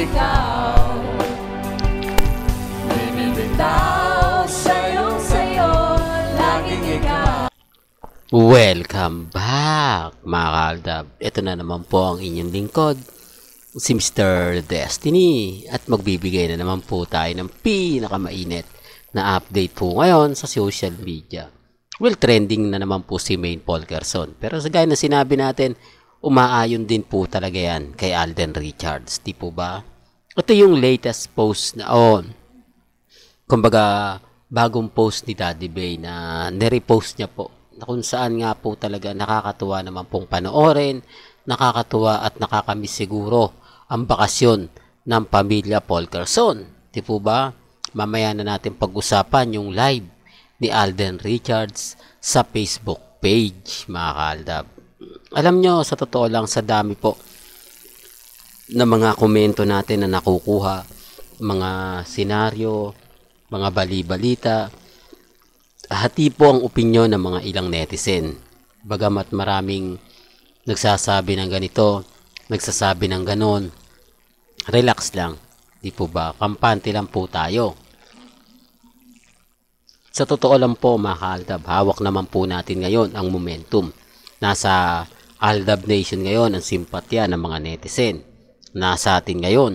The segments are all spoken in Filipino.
ikaw, bibitaw sa'yong sayo, laging ikaw. Welcome back mga kaaldab. Ito na naman po ang inyong lingkod, si Mr. Destiny, at magbibigay na naman po tayo ng pinakamainit na update po ngayon sa social media. Well, trending na naman po si Maine Polkerson, pero sa gaya na sinabi natin, umaayon din po talaga yan kay Alden Richards, di po ba? Ito yung latest post na kumbaga bagong post ni Daddy Bay na nirepost niya po, na kung saan nga po talaga nakakatuwa naman pong panoorin, nakakatuwa at nakakamiss siguro ang bakasyon ng pamilya Polkerson. Di po ba? Mamaya na natin pag-usapan yung live ni Alden Richards sa Facebook page, mga kaaldab. Alam nyo, sa totoo lang, sa dami po na mga komento natin na nakukuha, mga senaryo, mga bali-balita, hati po ang opinyon ng mga ilang netizen. Bagamat maraming nagsasabi ng ganito, nagsasabi ng ganon, relax lang. Di po ba? Kampante lang po tayo. Sa totoo lang po mga kaaldab, hawak naman po natin ngayon ang momentum. Nasa Aldab Nation ngayon ang simpatya ng mga netizen. Nasa atin ngayon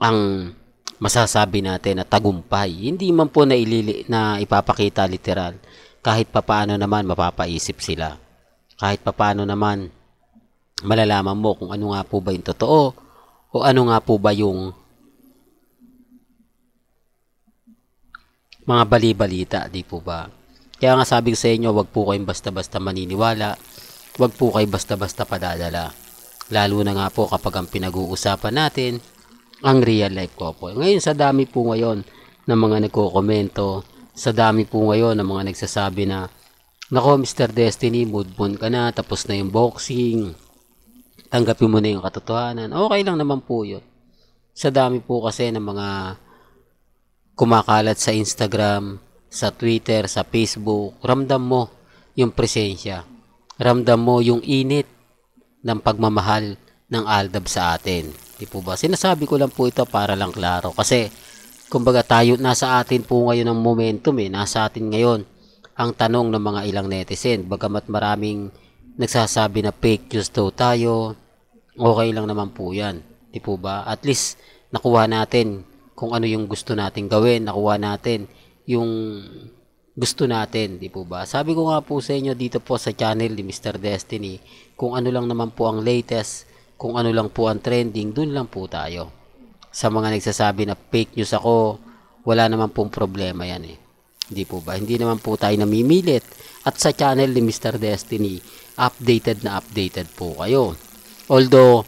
ang masasabi natin na tagumpay. Hindi man po na ipapakita literal. Kahit papaano naman mapapaisip sila. Kahit papaano naman malalaman mo kung ano nga po ba yung totoo o ano nga po ba yung mga bali-balita, di po ba? Kaya nga sabi ko sa inyo, wag po kayong basta-basta maniniwala, wag po kayo basta-basta padadala. Lalo na nga po kapag ang pinag-uusapan natin ang real life couple. Ngayon sa dami po ngayon ng mga nagko-komento, sa dami po ngayon ng mga nagsasabi na, nako Mr. Destiny, mood on ka na, tapos na yung boxing, tanggapin mo na yung katotohanan. Okay lang naman po yun. Sa dami po kasi ng mga kumakalat sa Instagram, sa Twitter, sa Facebook, ramdam mo yung presensya. Ramdam mo yung init ng pagmamahal ng Aldab sa atin. Di po ba? Sinasabi ko lang po ito para lang klaro. Kasi, kumbaga tayo, nasa atin po ngayon ang momentum Nasa atin ngayon ang tanong ng mga ilang netizen. Bagamat maraming nagsasabi na fake news daw tayo, okay lang naman po yan. Di po ba? At least, nakuha natin kung ano yung gusto natin gawin. Nakuha natin yung gusto natin. Di po ba? Sabi ko nga po sa inyo dito po sa channel ni Mr. Destiny, kung ano lang naman po ang latest, kung ano lang po ang trending, dun lang po tayo. Sa mga nagsasabi na fake news ako, wala naman pong problema yan Hindi po ba? Hindi naman po tayo namimilit. At sa channel ni Mr. Destiny, updated na updated po kayo. Although,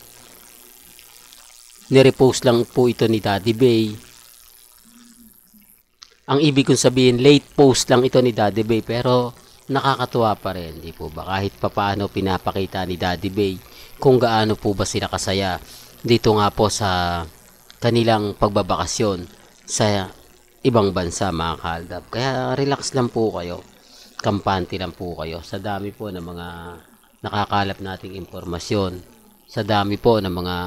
nirepost lang po ito ni Daddy Bay. Ang ibig kong sabihin, late post lang ito ni Daddy Bay, pero nakakatuwa pa rin, di po ba? Kahit papaano pinapakita ni Daddy Bay kung gaano po ba sila kasaya dito nga po sa kanilang pagbabakasyon sa ibang bansa, mga kaaldab. Kaya relax lang po kayo, kampante lang po kayo sa dami po ng mga nakakalap nating impormasyon, sa dami po ng mga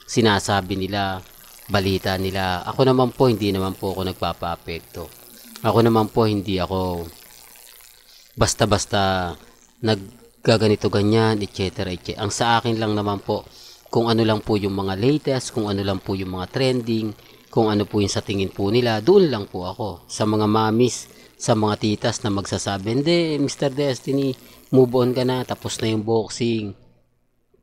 sinasabi nila, balita nila. Ako naman po, hindi naman po ako nagpapa-apekto. Ako naman po, hindi ako basta-basta naggaganito ganyan, etc. Ang sa akin lang naman po, kung ano lang po yung mga latest, kung ano lang po yung mga trending, kung ano po yung sa tingin po nila, doon lang po ako. Sa mga mamis, sa mga titas na magsasabi, hindi, Mr. Destiny, move on ka na, tapos na yung boxing,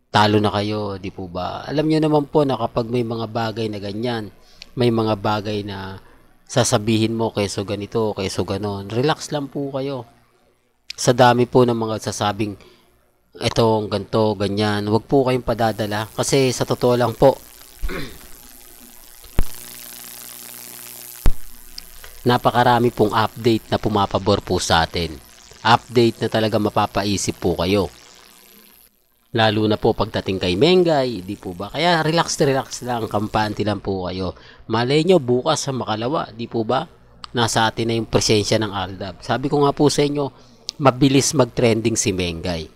talo na kayo, di po ba? Alam nyo naman po na kapag may mga bagay na ganyan, may mga bagay na sasabihin mo, keso ganito, keso ganon, relax lang po kayo. Sa dami po ng mga sasabing, etong ganto, ganyan, wag po kayong padadala. Kasi sa totoo lang po, napakarami pong update na pumapabor po sa atin. Update na talaga mapapaisip po kayo. Lalo na po pagdating kay Mengay, di po ba? Kaya relax lang, kampante lang po kayo. Malay nyo, bukas sa Makalawa, di po ba? Nasa atin na yung presensya ng Aldab. Sabi ko nga po sa inyo, mabilis mag-trending si Mengay.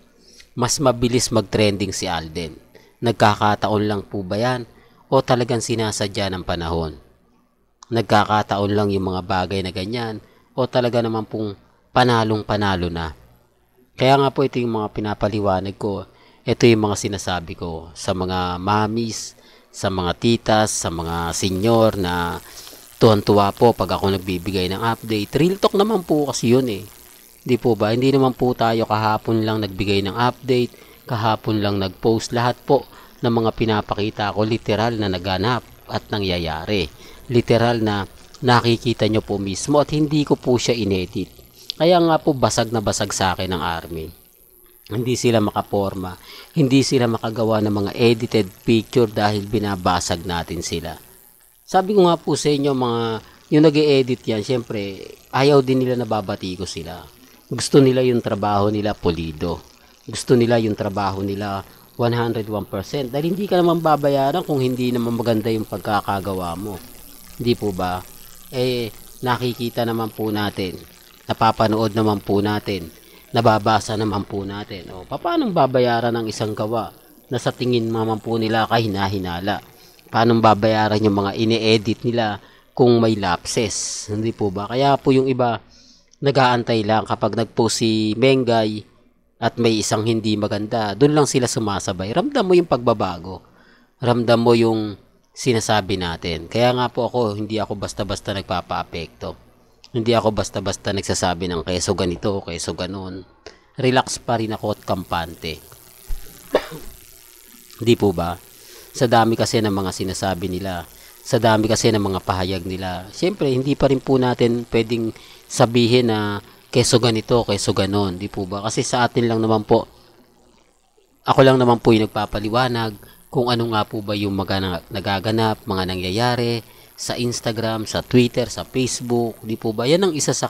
Mas mabilis mag-trending si Alden. Nagkakataon lang po ba yan? o talagang sinasadya ng panahon? Nagkakataon lang yung mga bagay na ganyan o talaga naman pong panalong-panalo na? Kaya nga po ito yung mga pinapaliwanag ko. Ito yung mga sinasabi ko sa mga mamis, sa mga titas, sa mga senyor na tuwan-tuwa po pag ako nagbibigay ng update. Real talk naman po kasi yun eh. Di po ba? Hindi naman po tayo kahapon lang nagbigay ng update, kahapon lang nag-post. Lahat po ng mga pinapakita ko literal na naganap at nangyayari. Literal na nakikita nyo po mismo at hindi ko po siya inedit. Kaya nga po basag na basag sa akin ng army. Hindi sila makaporma, hindi sila makagawa ng mga edited picture dahil binabasag natin sila. Sabi ko nga po sa inyo yung nag-e-edit yan, syempre ayaw din nila nababati ko sila. Gusto nila yung trabaho nila pulido. Gusto nila yung trabaho nila 101% dahil hindi ka naman babayaran kung hindi naman maganda yung pagkakagawa mo. Hindi po ba? Nakikita naman po natin, napapanood naman po natin, nababasa naman po natin. Paano babayaran ang isang gawa na sa tingin naman po nila kahina-hinala? Paano babayaran yung mga ine-edit nila kung may lapses? Hindi po ba? Kaya po yung iba nag-aantay lang kapag nag-post si Mengay at may isang hindi maganda, doon lang sila sumasabay. Ramdam mo yung pagbabago. Ramdam mo yung sinasabi natin. Kaya nga po hindi ako basta-basta nagpapa-apekto. Hindi ako basta-basta nagsasabi ng keso ganito, keso ganon. Relax pa rin ako at kampante. Hindi po ba? Sa dami kasi ng mga sinasabi nila, sa dami kasi ng mga pahayag nila, siyempre hindi pa rin po natin pwedeng sabihin na keso ganito, keso ganon. Di po ba? Kasi sa atin lang naman po, ako lang naman po yung nagpapaliwanag kung ano nga po ba yung nagaganap, mga nangyayari sa Instagram, sa Twitter, sa Facebook. Di po ba? Yan ang isa sa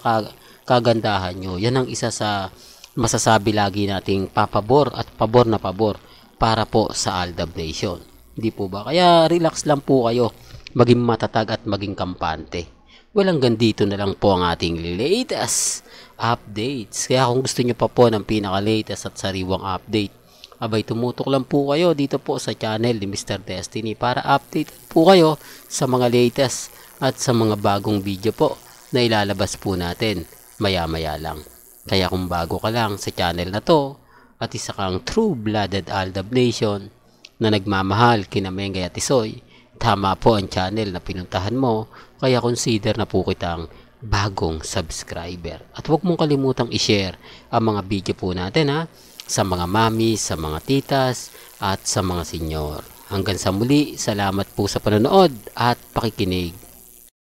kagandahan nyo. Yan ang isa sa masasabi lagi nating papabor at pabor na pabor para po sa Aldab Nation. Di po ba? Kaya relax lang po kayo. Maging matatag at maging kampante. Walang gandito na lang po ang ating latest updates. Kaya kung gusto nyo pa po ng pinaka-latest at sariwang update, abay tumutok lang po kayo dito po sa channel ni Mr. Destiny para update po kayo sa mga latest at sa mga bagong video po na ilalabas po natin maya-maya lang. Kaya kung bago ka lang sa channel na to at isa kang true-blooded Aldab Nation na nagmamahal kina Mengay at Isoy, tama po ang channel na pinuntahan mo, kaya consider na po kitang bagong subscriber. At huwag mong kalimutang i-share ang mga video po natin sa mga mami, sa mga titas, at sa mga senyor. Hanggang sa muli, salamat po sa panonood at pakikinig.